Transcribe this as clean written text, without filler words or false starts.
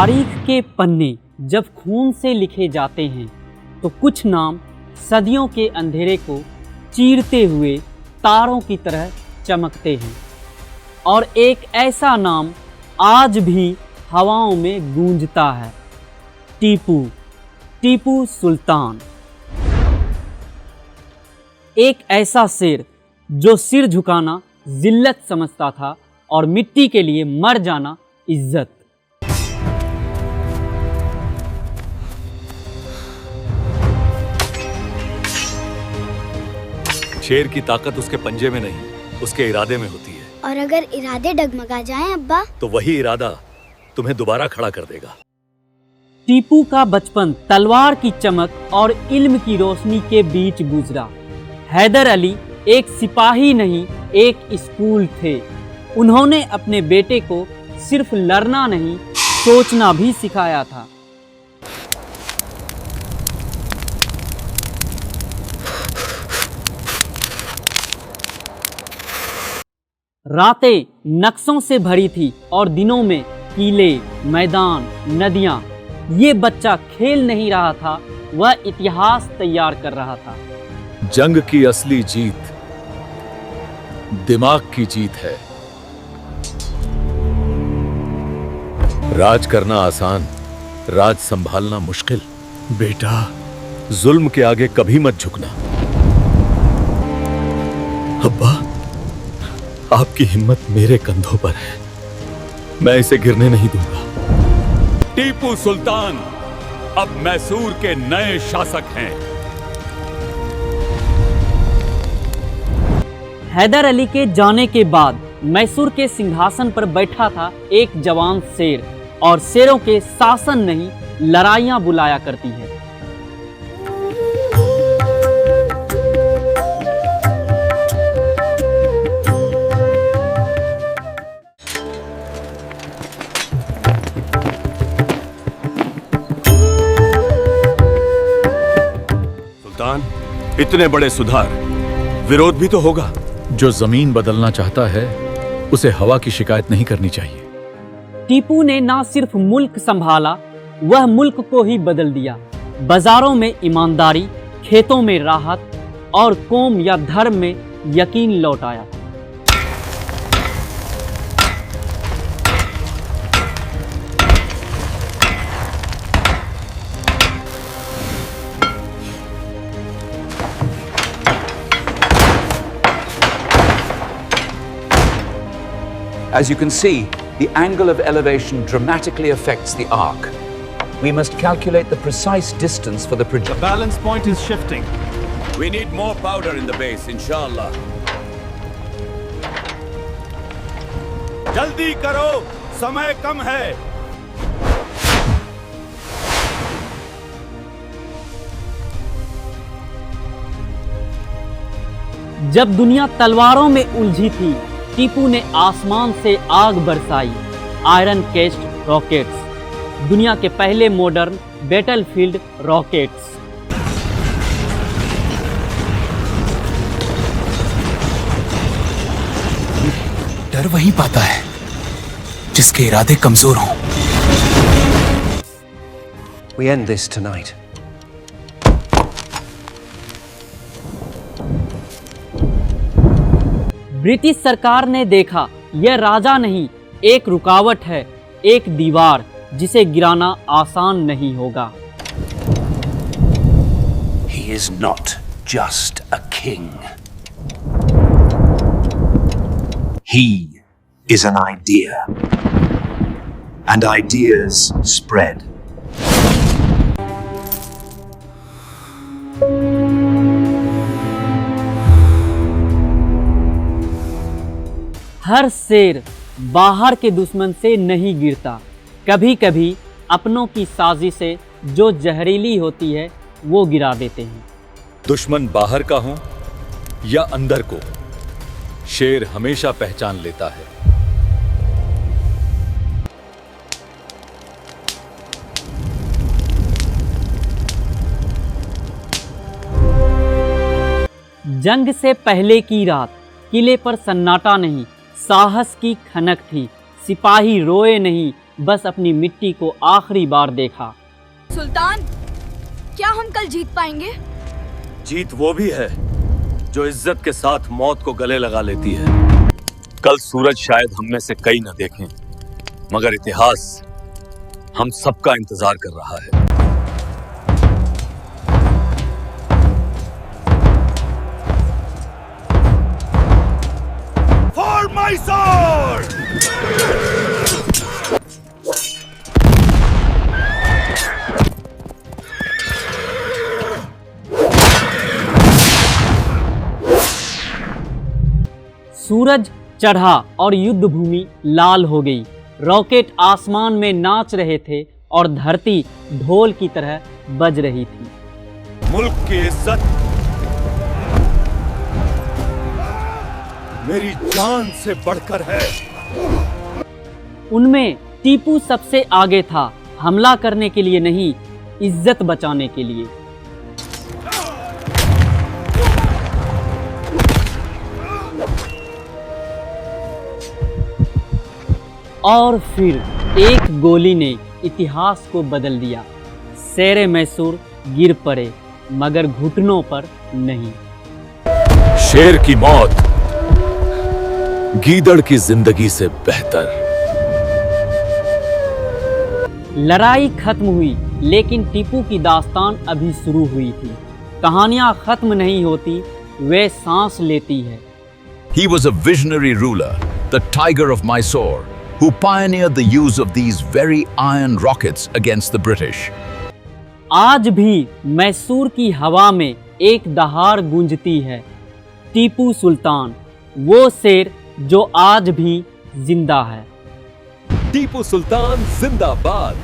तारीख के पन्ने जब खून से लिखे जाते हैं तो कुछ नाम सदियों के अंधेरे को चीरते हुए तारों की तरह चमकते हैं और एक ऐसा नाम आज भी हवाओं में गूंजता है, टीपू सुल्तान। एक ऐसा शेर जो सिर झुकाना जिल्लत समझता था और मिट्टी के लिए मर जाना इज्जत। शेर की ताकत उसके पंजे में नहीं, उसके इरादे में होती है। और अगर इरादे डगमगा जाएं अब्बा, तो वही इरादा तुम्हें दोबारा खड़ा कर देगा। टीपू का बचपन तलवार की चमक और इल्म की रोशनी के बीच गुजरा। हैदर अली एक सिपाही नहीं, एक स्कूल थे। उन्होंने अपने बेटे को सिर्फ लड़ना नहीं, सोचना भी सिखाया था। रातें नक्शों से भरी थी और दिनों में किले, मैदान, नदियां। ये बच्चा खेल नहीं रहा था, वह इतिहास तैयार कर रहा था। जंग की असली जीत दिमाग की जीत है। राज करना आसान, राज संभालना मुश्किल। बेटा, जुल्म के आगे कभी मत झुकना। अब्बा, आपकी हिम्मत मेरे कंधों पर है, मैं इसे गिरने नहीं दूंगा। टीपू सुल्तान अब मैसूर के नए शासक हैं। हैदर अली के जाने के बाद मैसूर के सिंहासन पर बैठा था एक जवान शेर, और शेरों के शासन नहीं, लड़ाइयां बुलाया करती है। सुल्तान, इतने बड़े सुधार, विरोध भी तो होगा। जो जमीन बदलना चाहता है उसे हवा की शिकायत नहीं करनी चाहिए। टीपू ने ना सिर्फ मुल्क संभाला, वह मुल्क को ही बदल दिया। बाजारों में ईमानदारी, खेतों में राहत और कौम या धर्म में यकीन लौटाया। As you can see, the angle of elevation dramatically affects the arc. We must calculate the precise distance for the projectile. The balance point is shifting. We need more powder in the base, inshallah. जल्दी करो, समय कम है। जब दुनिया तलवारों में उलझी थी, टीपू ने आसमान से आग बरसाई। आयरन केस्ट रॉकेट्स, दुनिया के पहले मॉडर्न बैटलफील्ड रॉकेट्स। डर वही पाता है जिसके इरादे कमजोर हों। We end this tonight. British सरकार ने देखा, यह राजा नहीं, एक रुकावट है, एक दीवार जिसे गिराना आसान नहीं होगा। He is not just a king. He is an idea. And ideas spread. हर शेर बाहर के दुश्मन से नहीं गिरता, कभी कभी अपनों की साजिश से जो जहरीली होती है वो गिरा देते हैं। दुश्मन बाहर का हो या अंदर को, शेर हमेशा पहचान लेता है। जंग से पहले की रात, किले पर सन्नाटा नहीं, साहस की खनक थी। सिपाही रोए नहीं, बस अपनी मिट्टी को आखिरी बार देखा। सुल्तान, क्या हम कल जीत पाएंगे? जीत वो भी है जो इज्जत के साथ मौत को गले लगा लेती है। कल सूरज शायद हम में से कई न देखें, मगर इतिहास हम सबका इंतजार कर रहा है। For my sword! सूरज चढ़ा और युद्ध भूमि लाल हो गई। रॉकेट आसमान में नाच रहे थे और धरती ढोल की तरह बज रही थी। मुल्क की इज्जत मेरी जान से बढ़कर है। उनमें टीपू सबसे आगे था, हमला करने के लिए नहीं, इज्जत बचाने के लिए। और फिर एक गोली ने इतिहास को बदल दिया। शेर मैसूर गिर पड़े, मगर घुटनों पर नहीं। शेर की मौत गीदड़ की जिंदगी से बेहतर। लड़ाई खत्म हुई, लेकिन टीपू की दास्तान अभी शुरू हुई थी। कहानियां खत्म नहीं होती, वे सांस लेती है। He was a visionary ruler, the Tiger of Mysore, who pioneered the use of these very iron rockets against the British. आज भी मैसूर की हवा में एक दहाड़ गूंजती है। टीपू सुल्तान, वो शेर जो आज भी जिंदा है। टीपू सुल्तान जिंदाबाद।